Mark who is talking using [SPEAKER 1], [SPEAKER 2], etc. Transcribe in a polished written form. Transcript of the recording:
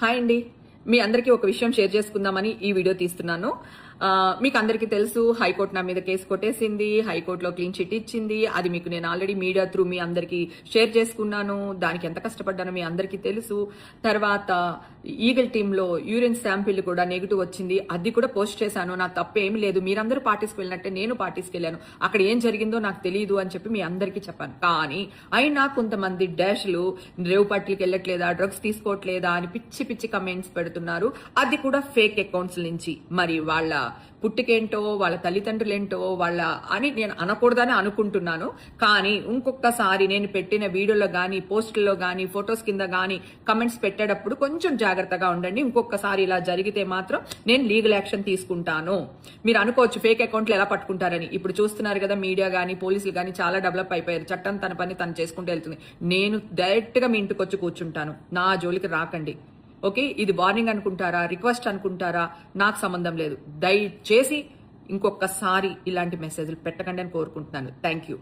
[SPEAKER 1] Hi అండి, మీ అందరికీ ఒక విషయం షేర్ చేసుకుందామని ఈ వీడియో తీస్తున్నాను. మీకు అందరికీ తెలుసు, హైకోర్టు నా మీద కేసు కొట్టేసింది, హైకోర్టులో క్లీన్ చిట్ ఇచ్చింది. అది మీకు నేను ఆల్రెడీ మీడియా త్రూ మీ అందరికీ షేర్ చేసుకున్నాను. దానికి ఎంత కష్టపడ్డానో మీ అందరికీ తెలుసు. తర్వాత ఈగల్ టీంలో యూరిన్ శాంపిల్ కూడా నెగిటివ్ వచ్చింది, అది కూడా పోస్ట్ చేశాను. నా తప్పేమీ లేదు, మీరందరూ పార్టీస్కి వెళ్ళినట్టే నేను పార్టీస్కి వెళ్ళాను. అక్కడ ఏం జరిగిందో నాకు తెలియదు అని చెప్పి మీ అందరికీ చెప్పాను. కానీ అయినా కొంతమంది డాష్లు రేవు పార్టీలకు వెళ్ళట్లేదా, డ్రగ్స్ తీసుకోవట్లేదా అని పిచ్చి పిచ్చి కమెంట్స్ పెడుతున్నారు. అది కూడా ఫేక్ అకౌంట్స్ నుంచి. మరి వాళ్ళ పుట్టికేంటో, వాళ్ళ తల్లిదండ్రులేంటో వాళ్ళ అని నేను అనకూడదని అనుకుంటున్నాను. కానీ ఇంకొకసారి నేను పెట్టిన వీడియోలో గానీ, పోస్టుల్లో గానీ, ఫొటోస్ కింద గానీ కమెంట్స్ పెట్టేటప్పుడు కొంచెం జాగ్రత్తగా ఉండండి. ఇంకొకసారి ఇలా జరిగితే మాత్రం నేను లీగల్ యాక్షన్ తీసుకుంటాను. మీరు అనుకోవచ్చు ఫేక్ అకౌంట్లు ఎలా పట్టుకుంటారని. ఇప్పుడు చూస్తున్నారు కదా, మీడియా గానీ, పోలీసులు గానీ చాలా డెవలప్ అయిపోయారు. చట్టం తన పని తను చేసుకుంటూ వెళ్తుంది. నేను డైరెక్ట్ గా మీ ఇంటికి వచ్చి కూర్చుంటాను. నా జోలికి రాకండి. ఓకే, ఇది వార్నింగ్ అనుకుంటారా, రిక్వెస్ట్ అనుకుంటారా, నాకు సంబంధం లేదు. దయచేసి ఇంకొకసారి ఇలాంటి మెసేజ్లు పెట్టకండి అని కోరుకుంటున్నాను. Thank you.